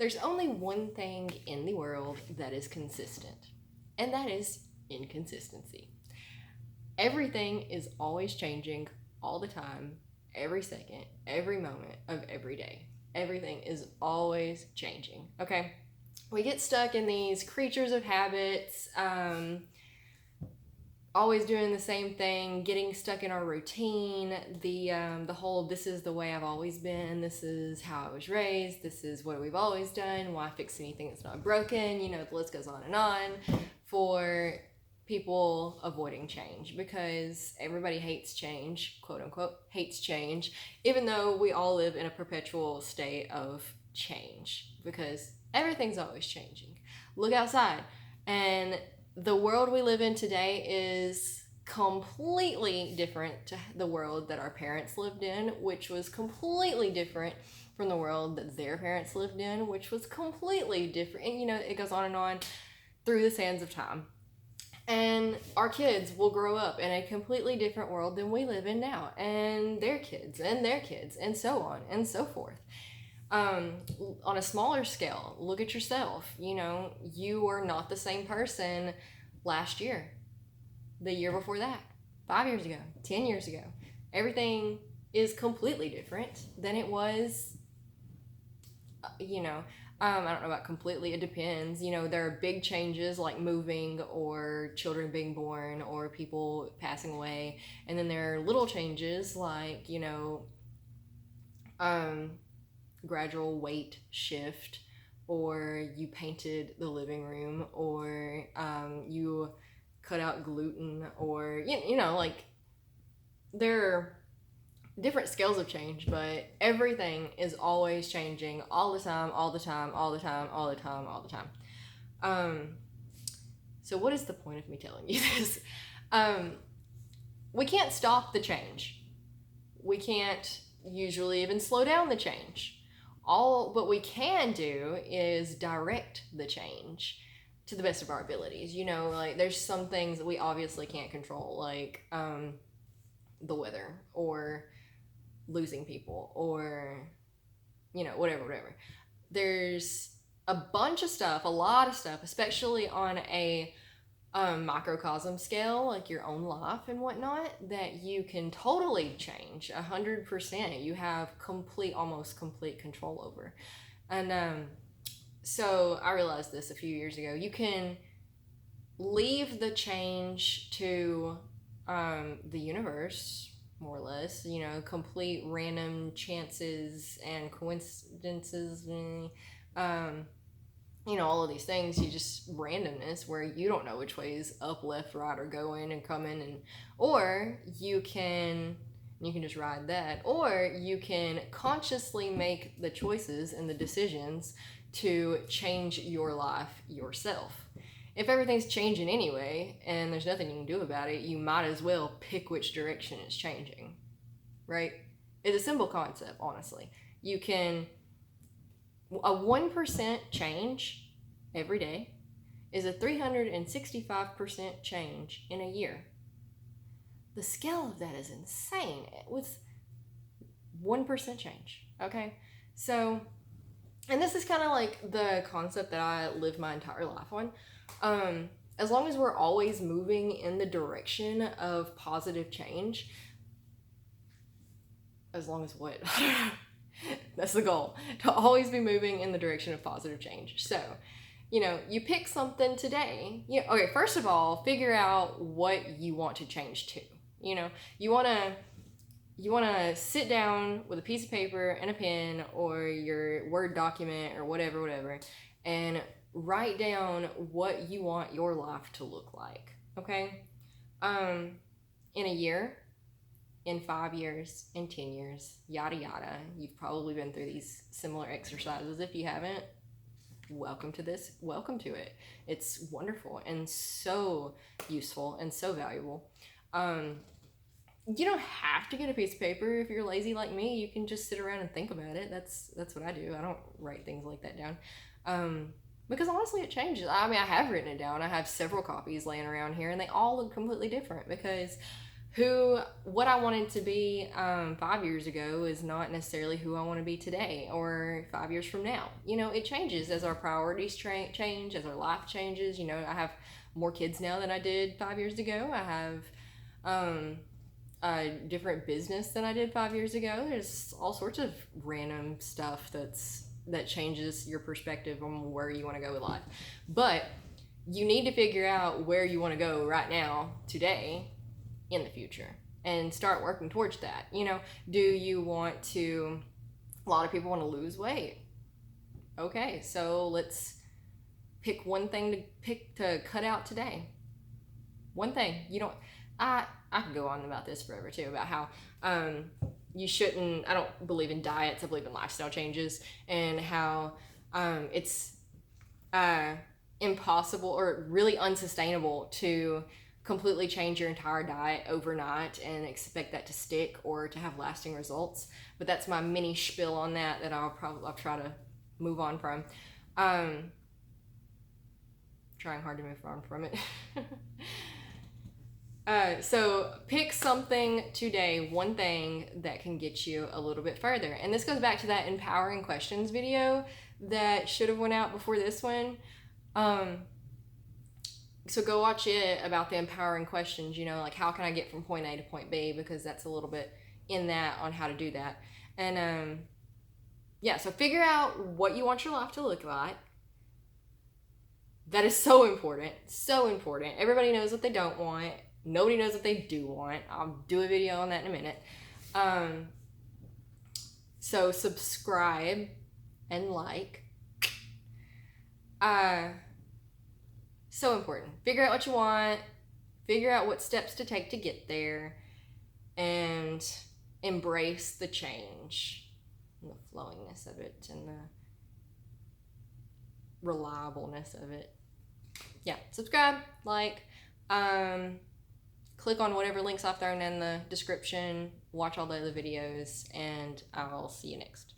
There's only one thing in the world that is consistent, and that is inconsistency. Everything is always changing all the time, every second, every moment of every day. Everything is always changing, okay? We get stuck in these creatures of habits, always doing the same thing, getting stuck in our routine, the whole this is the way I've always been, this is how I was raised, this is what we've always done, why fix anything that's not broken, the list goes on, for people avoiding change, because everybody hates change, quote unquote, hates change, even though we all live in a perpetual state of change, because everything's always changing. Look outside, and the world we live in today is completely different to the world that our parents lived in, which was completely different from the world that their parents lived in, which was completely different. And it goes on through the sands of time. And our kids will grow up in a completely different world than we live in now, and their kids, and so on and so forth. On a smaller scale, look at yourself. You are not the same person last year, the year before that, 5 years ago, 10 years ago. Everything is completely different than it was, I don't know about completely, it depends. There are big changes like moving or children being born or people passing away. And then there are little changes like, gradual weight shift, or you painted the living room, or you cut out gluten, or like there are different scales of change, but everything is always changing all the time, all the time, all the time, all the time, all the time. So what is the point of me telling you this? We can't stop the change. We can't usually even slow down the change. All what we can do is direct the change to the best of our abilities. Like there's some things that we obviously can't control, like the weather, or losing people, or whatever. There's a bunch of stuff, a lot of stuff, especially on a microcosm scale, like your own life and whatnot, that you can totally change 100%. You have almost complete control over. And so I realized this a few years ago. You can leave the change to the universe, more or less, complete random chances and coincidences, all of these things. You just randomness where you don't know which way is up, left, right, or going and coming, and or you can just ride that, or you can consciously make the choices and the decisions to change your life yourself. If everything's changing anyway and there's nothing you can do about it, you might as well pick which direction it's changing, right? It's a simple concept, honestly. You can a 1% change every day is a 365% change in a year. The scale of that is insane with 1% change, okay? So, and this is kind of like the concept that I live my entire life on. As long as we're always moving in the direction of positive change, as long as what? That's the goal, to always be moving in the direction of positive change. So, you pick something today. Okay, first of all, figure out what you want to change to. You want to sit down with a piece of paper and a pen, or your Word document, or whatever, and write down what you want your life to look like, okay? In a year, in 5 years, in 10 years, yada yada. You've probably been through these similar exercises. If you haven't, welcome to it. It's wonderful and so useful and so valuable. You don't have to get a piece of paper. If you're lazy like me, you can just sit around and think about it. That's what I do. I don't write things like that down. Because honestly, it changes. I mean, I have written it down. I have several copies laying around here, and they all look completely different because what I wanted to be 5 years ago is not necessarily who I want to be today or 5 years from now. You know, it changes as our priorities change, as our life changes. You know, I have more kids now than I did 5 years ago. I have a different business than I did 5 years ago. There's all sorts of random stuff that changes your perspective on where you want to go with life. But you need to figure out where you want to go right now, today, in the future, and start working towards that. You know, do you want to, a lot of people want to lose weight. Okay, so let's pick one thing to cut out today. One thing. You don't, I could go on about this forever too, about how you shouldn't, I don't believe in diets, I believe in lifestyle changes, and how it's impossible or really unsustainable to completely change your entire diet overnight and expect that to stick or to have lasting results. But that's my mini spiel on that I'll try to move on from. Trying hard to move on from it. So pick something today, one thing that can get you a little bit further. And this goes back to that empowering questions video that should have went out before this one. So go watch it about the empowering questions, you know, like how can I get from point A to point B, because that's a little bit in that on how to do that. And yeah, so figure out what you want your life to look like. That is so important, so important. Everybody knows what they don't want. Nobody knows what they do want. I'll do a video on that in a minute. So subscribe and like. So important. Figure out what you want, figure out what steps to take to get there, and embrace the change and the flowingness of it and the reliableness of it. Yeah, subscribe, like, click on whatever links I've thrown in the description, watch all the other videos, and I'll see you next.